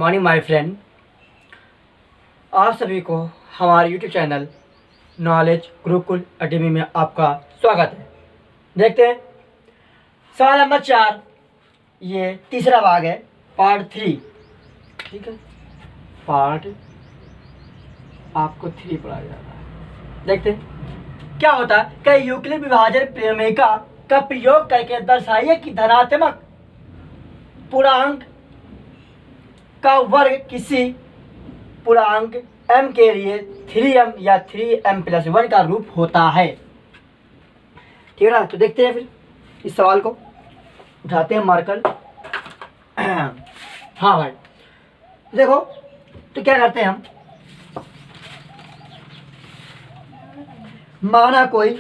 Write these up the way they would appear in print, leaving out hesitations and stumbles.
Morning my friend. आप सभी को हमारे YouTube channel knowledge Gurukul academy में आपका स्वागत है। देखते हैं सवाल नंबर 4। ये तीसरा भाग है, पार्ट 3। ठीक है, पार्ट आपको 3 पढ़ाया जा रहा है। देखते हैं क्या होता है। कई यूक्लिड विभाजन प्रमेयिका का प्रयोग करके दर्शाइए कि धनात्मक पूर्णांक का वर्ग किसी पूर्णांक m के लिए 3m या 3m+1 का रूप होता है। ठीक है ना, तो देखते हैं फिर इस सवाल को। उठाते हैं मार्कर। हाँ भाई, देखो तो क्या करते हैं हम। माना कोई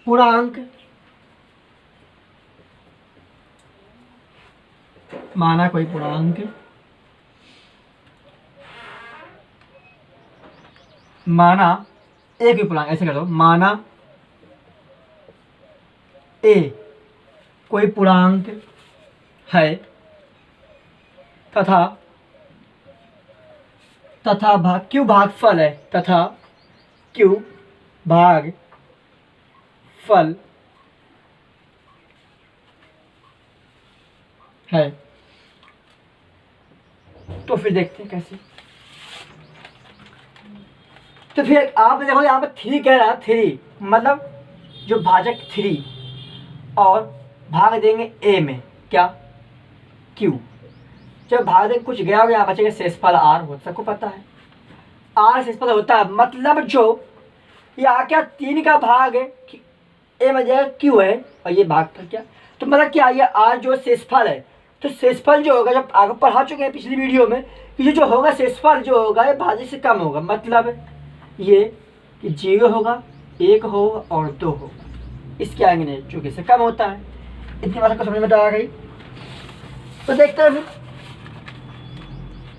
पूर्णांक एक ही पूर्णांक, ऐसे कर दो। माना ए कोई पूर्णांक है तथा क्यू भागफल है, तथा क्यू भागफल है। तो फिर देखते हैं कैसे। तो फिर आप देखो यहाँ पे 3 कह रहा है। 3 मतलब जो भाजक 3 और भाग देंगे ए में क्या, क्यू। जब भाग देंगे कुछ गया हो गया, बचेगा शेषफल आर। हो सबको पता है आर शेषफल होता है। मतलब जो यहाँ क्या 3 का भाग है ए में जाएगा क्यू है, और ये भागफल क्या, तो मतलब क्या ये आर जो शेषफल है। तो शेषफल जो होगा, जब आगे पढ़ा चुके हैं पिछली वीडियो में कि जो होगा शेषफल जो होगा ये भाज्य से कम होगा। मतलब ये कि 0 होगा, 1 होगा और 2 होगा। इसके आगे नहीं, चूंकि से कम होता है। इतनी बात को समझ में आ गई। तो देखते हैं फिर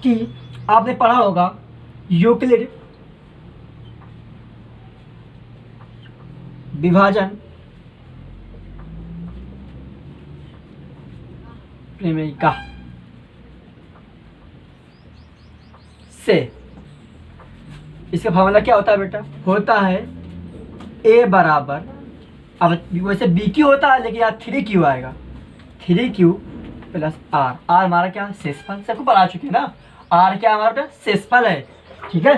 कि आपने पढ़ा होगा यूक्लिड विभाजन प्रमेयिका से इसका फॉर्मूला क्या होता है बेटा? होता है ए बराबर, अब वैसे बी क्यू होता है लेकिन यहाँ 3q आएगा। 3q plus are. आर हमारा क्या, शेषफल। सबको पढ़ा चुके हैं ना, आर क्या हमारा शेषफल है। ठीक है,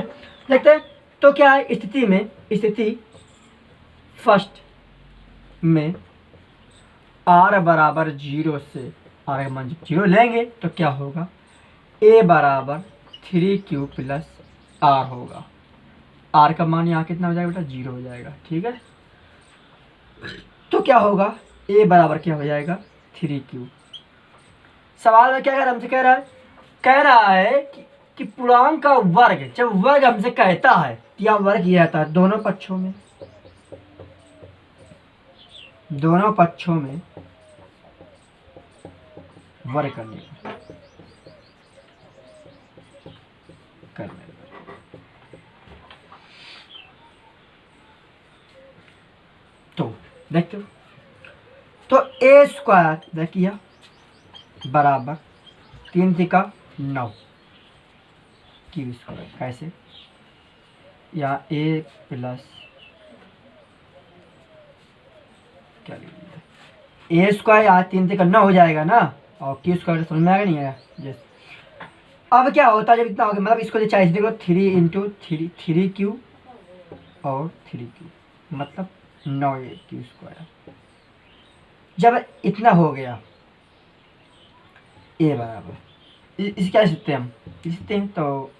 देखते हैं तो क्या है स्थिति फर्स्ट में आर बराबर 0 से आर का मान 0 लेंगे तो क्या होगा, ए बराबर 3q प्लस आर होगा। आर का मान यहाँ कितना हो जाएगा बेटा, 0 हो जाएगा। ठीक है, तो क्या होगा, ए बराबर क्या हो जाएगा, 3q। सवाल में क्या कह रहा है, हमसे कह रहा है कि पूर्णांक का वर्ग, जब वर्ग हमसे कहता है तो यहाँ वर्ग ये आता है दोनों पक्षों में वर्ग करने तो देखते हो, तो ए स्क्वायर देखिए बराबर 3 तिका 9 क्यू स्क्वायर। कैसे, या ए प्लस क्या लिखिए, ए स्क्वायर यहाँ 3 तिका 9 हो जाएगा ना, और क्यू स्क्वायर समझ में आएगा नहीं आया। जैसे अब क्या होता है जब इतना हो गया, मतलब इसको चाहिए देखो 3 और 3q मतलब 9a क्यू स्क्वायर। जब इतना हो गया ए बराबर, इस क्या लिखते हैं हम, लिखते हैं तो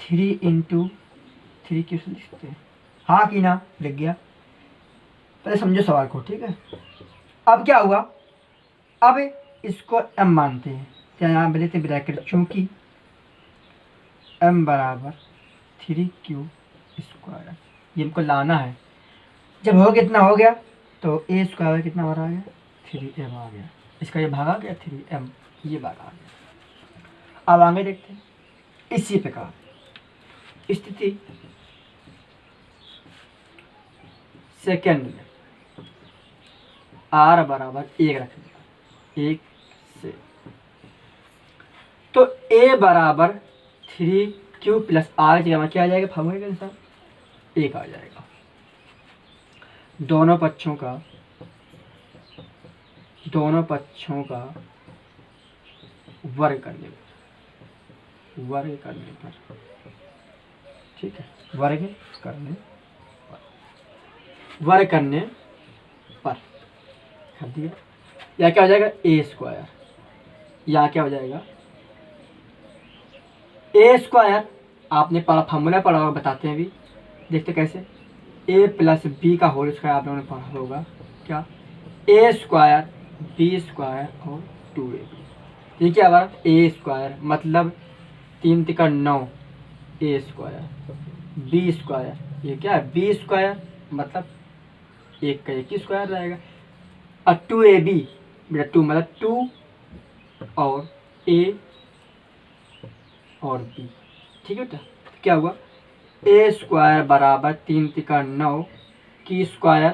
3 × 3q से लिखते हैं। हाँ कि ना, लिख गया। पहले समझो सवाल को। ठीक है, अब क्या हुआ, अब इसको m मानते हैं तो यहाँ पे लेते हैं ब्रैकेट, चूंकि m बराबर 3q स्क्वायर ये हमको लाना है। जब हो गया इतना हो गया तो ए स्क्वायर कितना बार आ गया, 3m आ गया। इसका ये भाग आ गया 3m, ये भाग आ गया। अब आगे देखते हैं। इसी प्रकार स्थिति सेकेंड में r बराबर 1 रख दिया, 1 से। तो a बराबर 3q प्लस r की जगह क्या आ जाएगा, फॉर्मूले के अनुसार 1 आ जाएगा। दोनों पक्षों का वर्ग करने पर, ठीक है, वर्ग करने पर कर दिया। या क्या हो जाएगा, ए स्क्वायर, या क्या हो जाएगा ए स्क्वायर। आपने पढ़ा, फॉर्मूला पढ़ा होगा, बताते हैं अभी, देखते कैसे। ए प्लस बी का होल स्क्वायर आप लोगों ने पढ़ा होगा, क्या, ए स्क्वायर बी स्क्वायर और 2ab। ये क्या हुआ, ए स्क्वायर मतलब 3 तिका 9, ए स्क्वायर, बी स्क्वायर, ये क्या है बी स्क्वायर मतलब 1 का 1 ही स्क्वायर रहेगा, और 2ab बेटा 2 मतलब 2 और ए और बी, ठीक है बेटा। क्या हुआ, ए स्क्वायर बराबर 3 तिका 9 की स्क्वायर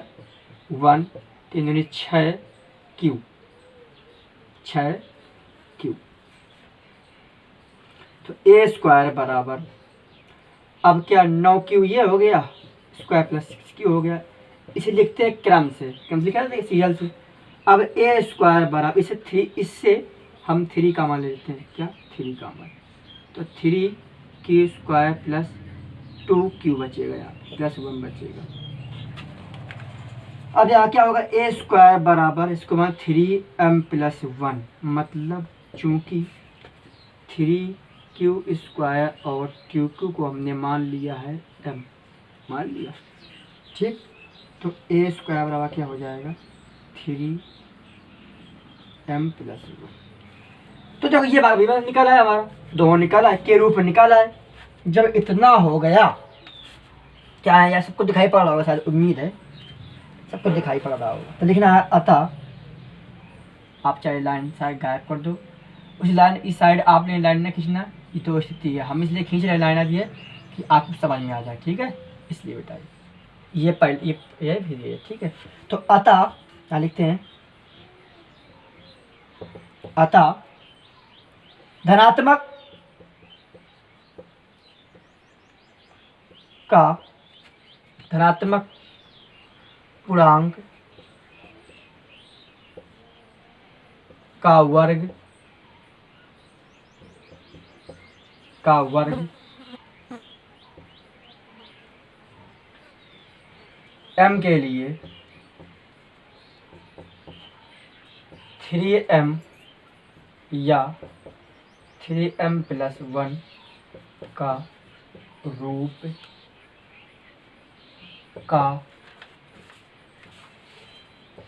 1, 3 दूनी 6 क्यू, 6 क्यू। तो ए स्क्वायर बराबर, अब क्या 9 क्यू ये हो गया स्क्वायर प्लस 6 क्यू हो गया। इसे लिखते हैं क्रम से लिखा है सीरियल से। अब ए स्क्वायर बराबर इसे 3, इससे हम 3 का मान लेते हैं, क्या 3 का मान, तो 3 क्यू स्क्वायर प्लस 2 क्यू बचेगा, यहाँ प्लस 1 बचेगा। अब यहाँ क्या होगा, ए स्क्वायर बराबर इसको मान 3m प्लस 1, मतलब चूंकि 3q स्क्वायर और 2q को हमने मान लिया है m, मान लिया, ठीक। तो ए स्क्वायर बराबर क्या हो जाएगा 3m प्लस 1। तो देखो ये बात भी निकाला है, हमारा दोनों निकाला है, के रूप में निकाला है। जब इतना हो गया, क्या है यार, सबको दिखाई पड़ रहा होगा शायद, उम्मीद है सबको दिखाई पड़ रहा होगा। तो लिखना है अतः, आप चाहे लाइन साइड गायब कर दो, उस लाइन इस साइड आपने लाइन न खींचना, ये तो स्थिति है, हम इसलिए खींच रहे लाइन अब ये कि आपको समझ में आ जाए, ठीक है, इसलिए बेटा ये पहले ये फिर ये, ठीक है। तो अतः क्या लिखते हैं, अतः धनात्मक पूर्णांक का वर्ग m के लिए 3m या 3m प्लस 1 का रूप का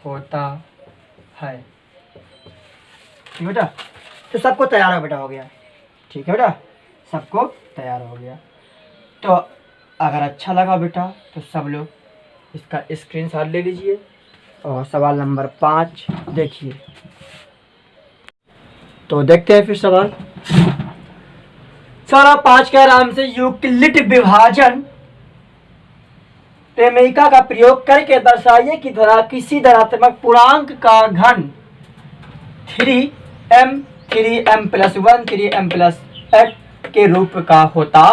होता है, ठीक बेटा। तो सबको तैयार हो बेटा, हो गया, ठीक है बेटा, सबको तैयार हो गया। तो अगर अच्छा लगा बेटा तो सब लोग इसका स्क्रीनशॉट ले लीजिए और सवाल नंबर 5 देखिए। तो देखते हैं फिर सवाल 5 कह रहा हमसे यूक्लिड विभाजन प्रमेयिका का प्रयोग करके दर्शाइए कि किसी धनात्मक पूर्णांक का घन 3m प्लस 1 3m प्लस 8 के रूप का होता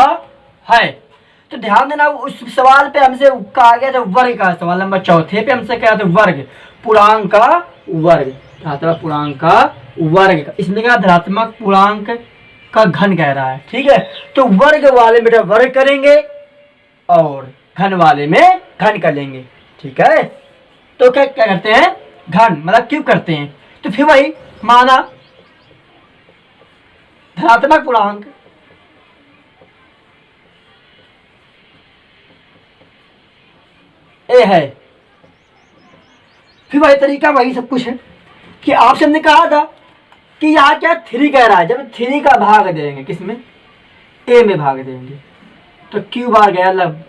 है। तो ध्यान देना, उस सवाल पे हमसे कहा गया था वर्ग का, सवाल नंबर 4 पे हमसे कहा था वर्ग, पूर्णांक का वर्ग, धनात्मक पूर्णांक का वर्ग, इसमें क्या धनात्मक पूर्णांक का घन कह रहा है, ठीक है। तो वर्ग वाले में वर्ग करेंगे और घन वाले में घन कर लेंगे, ठीक है। तो क्या क्या करते हैं, घन मतलब क्यूब करते हैं। तो फिर वही माना धनात्मक पूर्णांक ए है, फिर वही तरीका वही सब कुछ है कि आपसे हमने कहा था कि यहाँ क्या 3 कह रहा है, जब 3 का भाग देंगे किसमें, ए में भाग देंगे, तो क्यूब आ गया लब,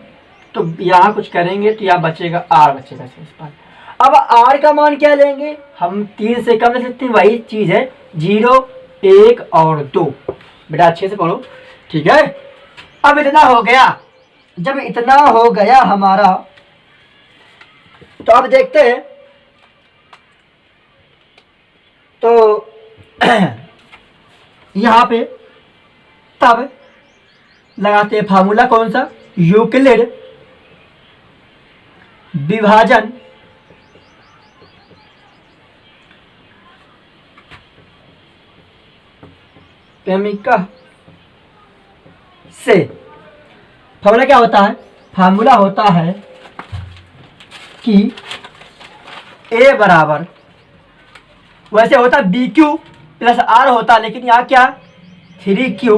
तो यहाँ कुछ करेंगे तो यहाँ बचेगा आर, बचेगा शेष पर। अब आर का मान क्या लेंगे, हम 3 से कम ले सकते हैं, वही चीज है 0 1 और 2, बेटा अच्छे से पढ़ो, ठीक है। अब इतना हो गया, जब इतना हो गया हमारा तो अब देखते हैं, तो यहाँ पे तब लगाते हैं फार्मूला कौन सा, यूक्लिड विभाजन क्रमिका से। फार्मूला क्या होता है, फार्मूला होता है कि ए बराबर, वैसे होता है बी क्यू प्लस आर होता है, लेकिन यहाँ क्या 3q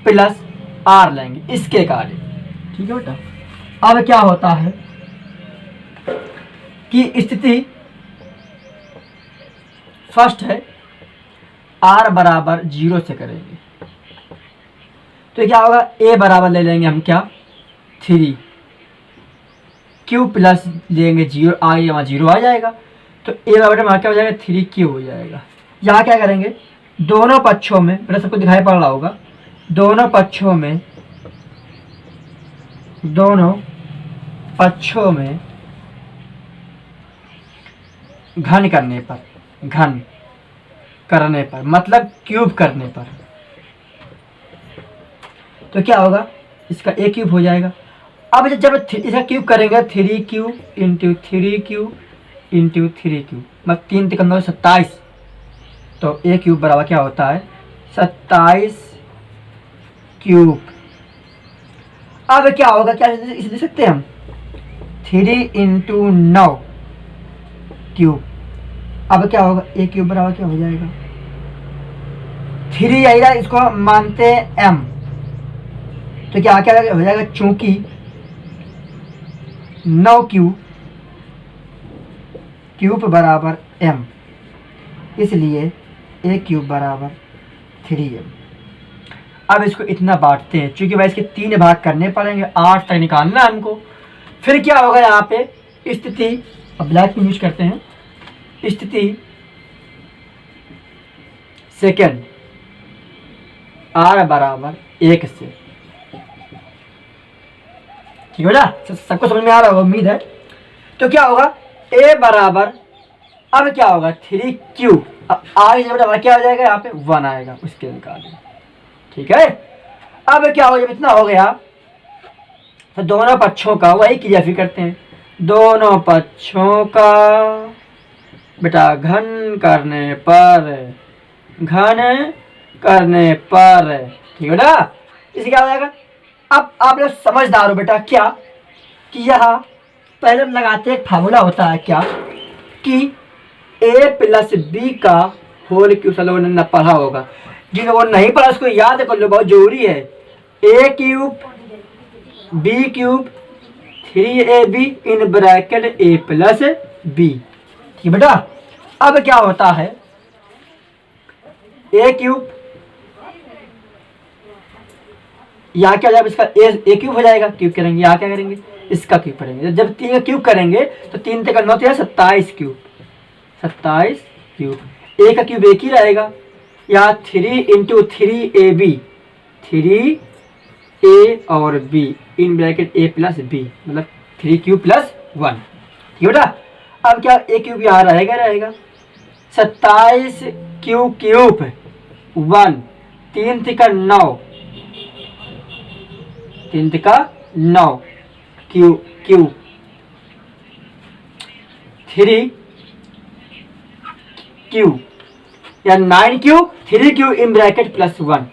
प्लस आर लेंगे इसके कार्य। ठीक है बेटा। अब क्या होता है कि स्थिति फर्स्ट है, आर बराबर 0 से करेंगे, तो क्या होगा, ए बराबर ले लेंगे हम क्या 3q प्लस लेंगे 0, आगे वहाँ 0 आ जाएगा, तो ए बराबर वहाँ क्या हो जाएगा 3q हो जाएगा। यहाँ क्या करेंगे, दोनों पक्षों में, मेरा सबको दिखाई पड़ रहा होगा, दोनों पक्षों में घन करने पर मतलब क्यूब करने पर, तो क्या होगा, इसका ए क्यूब हो जाएगा। अब जब इसका क्यूब करेंगे 3q into 3q into 3q, मतलब 3 3 9 27, तो ए क्यूब बराबर क्या होता है 27 क्यूब। अब क्या होगा, क्या इसे दे सकते हैं हम 3 इंटू 9 क्यूब। अब क्या होगा, ए क्यूब बराबर क्या हो जाएगा 3 आएगा, इसको मानते हैं m, तो क्या क्या हो जाएगा, चूंकि 9 क्यूब बराबर m, इसलिए ए क्यूब बराबर 3m। अब इसको इतना बांटते हैं, चूंकि भाई इसके 3 भाग करने पड़ेंगे, 8 तक निकालना है हमको। फिर क्या होगा, यहाँ पे स्थिति, अब ब्लैक में यूज करते हैं, स्थिति सेकेंड r बराबर 1 से। ठीक है ना, सबको समझ में आ रहा होगा उम्मीद है। तो क्या होगा, a बराबर, अब क्या होगा 3q, अब आगे जब क्या हो जाएगा, यहाँ पे 1 आएगा, उसके निकालें। ठीक है। अब क्या होगा, जब इतना हो गया तो दोनों पक्षों का वही क्रिया फिर करते हैं, दोनों पक्षों का बेटा घन करने पर, ठीक है ना, इसे क्या हो जाएगा। अब आप लोग समझदार हो बेटा, क्या कि यहाँ पहले हम लगाते हैं, एक फार्मूला होता है क्या कि a प्लस बी का होल क्यूब, सब लोगों ने पढ़ा होगा, जिन लोगों ने नहीं पढ़ा उसको याद कर लो, बहुत जरूरी है। a cube b cube 3ab in bracket a plus B. ठीक बेटा। अब क्या होता है, a क्यूब, यहाँ क्या हो जाएगा, इसका ए क्यूब हो जाएगा, क्यूब करेंगे, यहाँ क्या करेंगे, इसका क्यूब करेंगे। जब 3 का क्यूब करेंगे तो 3 3 9 27 क्यूब, 27 क्यूब। ए का क्यूब एक ही रहेगा, यहाँ 3 इंटू 3ab, 3a और b in bracket a plus B, मतलब 3q प्लस 1। ठीक है बेटा। अब क्या, a क्यूब यहाँ रहेगा 27 क्यूब 1, 3 3 9, 3 3 9 क्यूब 3q या 9q 3q in bracket plus 1।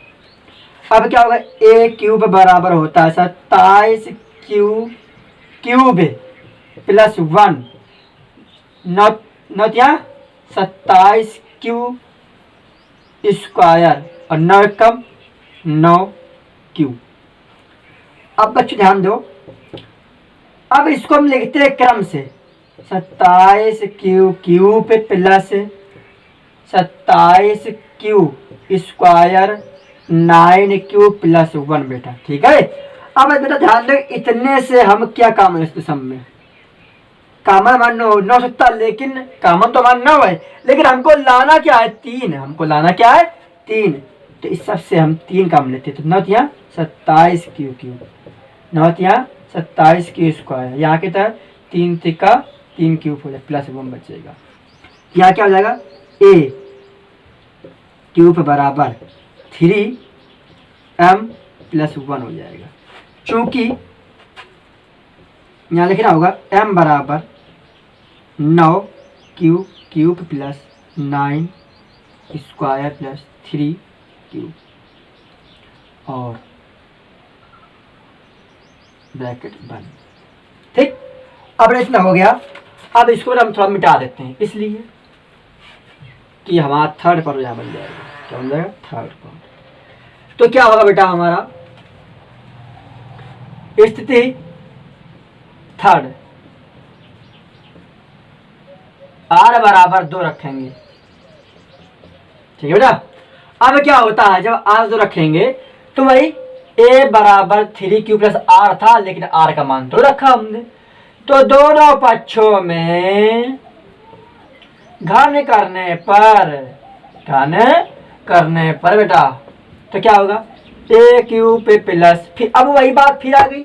अब क्या होगा, a क्यूब बराबर होता है 27 cube plus 1, not 27 cube square और 9 कम 9 क्यूब। अब बच्चों ध्यान दो, अब इसको हम लिखते हैं क्रम से, 27 cube plus 27 cube square 9 cube plus 1 बेटा। ठीक है। अब बेटा ध्यान दो, इतने से हम क्या काम है, इस सम में कामन मान न सकता, लेकिन कामन तो मान 9 है, लेकिन हमको लाना क्या है 3, हमको लाना क्या है 3, तो इस सब से हम 3 काम लेते, तो 9 यहाँ 27 क्यूब, 9 यहाँ 27 क्यूब स्क्वायर, यहाँ के तहत 3 3 3 क्यूब हो जाए प्लस 1 बचेगा। यहाँ क्या हो जाएगा, ए क्यूब बराबर 3m प्लस 1 हो जाएगा। चूंकि यहाँ लिखना होगा m बराबर 9 cube plus 9 square plus 3 cube और ब्रैकेट बंद। ठीक, अब इतना हो गया। अब इसको हम थोड़ा मिटा देते हैं, इसलिए कि हमारा थर्ड पर यहाँ बन जाएगा। क्या बन जाएगा, थर्ड पर। तो क्या होगा बेटा, हमारा स्थिति थर्ड r बराबर 2 रखेंगे। ठीक है बेटा। अब क्या होता है, जब r 2 रखेंगे तो भाई a बराबर 3q प्लस r था, लेकिन r का मान तो रखा हमने, तो दोनों पक्षों में घन करने पर बेटा तो क्या होगा, a क्यूब पे प्लस, फिर अब वही बात फिर आ गई,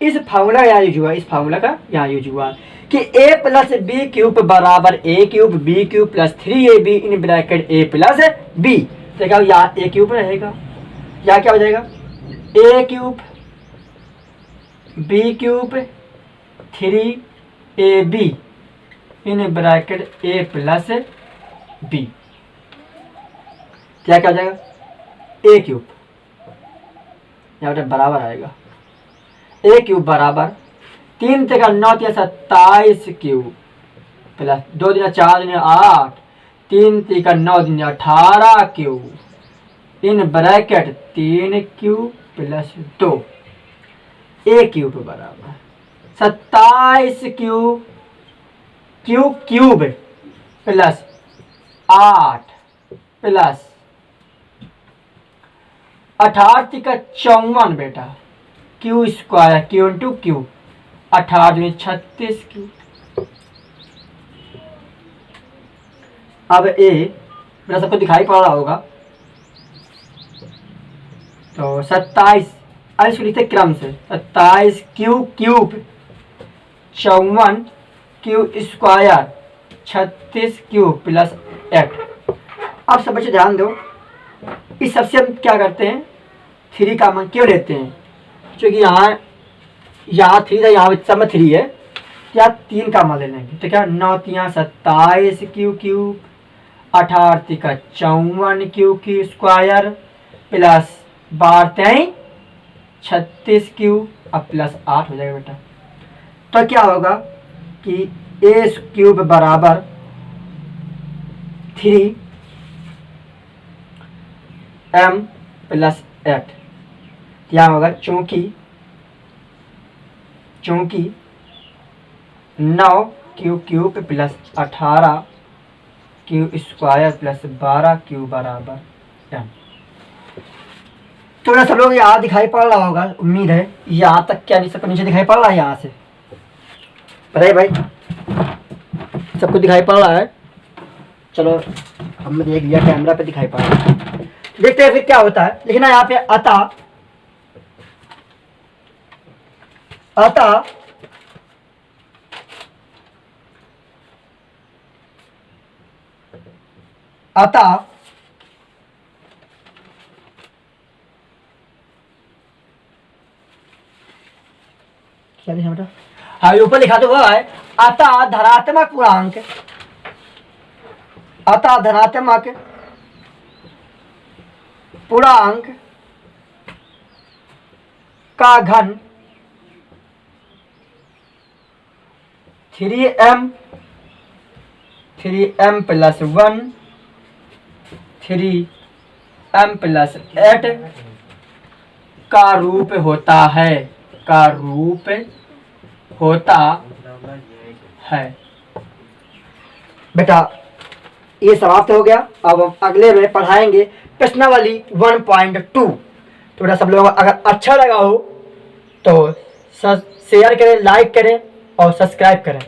इस फार्मूला यहाँ यूज हुआ, इस फार्मूला का यहाँ यूज हुआ कि a प्लस बी क्यूब बराबर a cube B cube plus 3ab in bracket a plus b। तो क्या यहाँ a क्यूब रहेगा, यहाँ क्या हो जाएगा, a cube b cube 3ab in bracket a plus b। क्या क्या हो जाएगा, a क्यूब यहाँ पे बराबर आएगा a क्यूब बराबर 3 × 9 = 27 cube plus 2 × 4 = 8 3 × 9 = 18 cube in bracket 3 cube plus 2 a cube बराबर 27 क्यूब प्लस 8 प्लस 18 × 54 बेटा Q square Q into Q 18 × 36 Q. अब ए मेरा सबको दिखाई पड़ रहा होगा, तो 27 इसको लिखते क्रम से 27 cube 54 Q square 36 cube plus 8। अब सब बच्चे ध्यान दो, इस सबसे हम क्या करते हैं, 3 का मान क्यों लेते हैं, क्योंकि यहाँ 3 था, यहाँ सब में 3 है, क्या 3 का मान ले लेंगे। तो क्या 9 × 3 = 27 cube 18 × 54 cube square plus 12 × 36 cube अब प्लस 8 हो जाएगा बेटा। तो क्या होगा कि a क्यूब बराबर 3m प्लस 8 क्या होगा, चूंकि 9 cube plus 18 cube square plus 12 cube बराबर m। तो सब लोग यहाँ दिखाई पड़ रहा होगा, उम्मीद है यहाँ तक, क्या नहीं सबको नीचे दिखाई पड़ रहा है, यहाँ से पता है भाई सबको दिखाई पड़ रहा है। चलो हमने देख लिया, कैमरा पे दिखाई पड़ रहा है, देखते हैं फिर क्या होता है। लिखना यहाँ पे अतः क्या लिखा बेटा, हाँ ऊपर लिखा तो हुआ है, अतः धनात्मक पूर्णांक का घन 3m प्लस 1 3m प्लस 8 का रूप होता है बेटा। ये समाप्त हो गया। अब हम अगले में पढ़ाएंगे प्रश्नावली 1.2। तो बेटा सब लोगों को अगर अच्छा लगा हो तो शेयर करें, लाइक करें और सब्सक्राइब करें।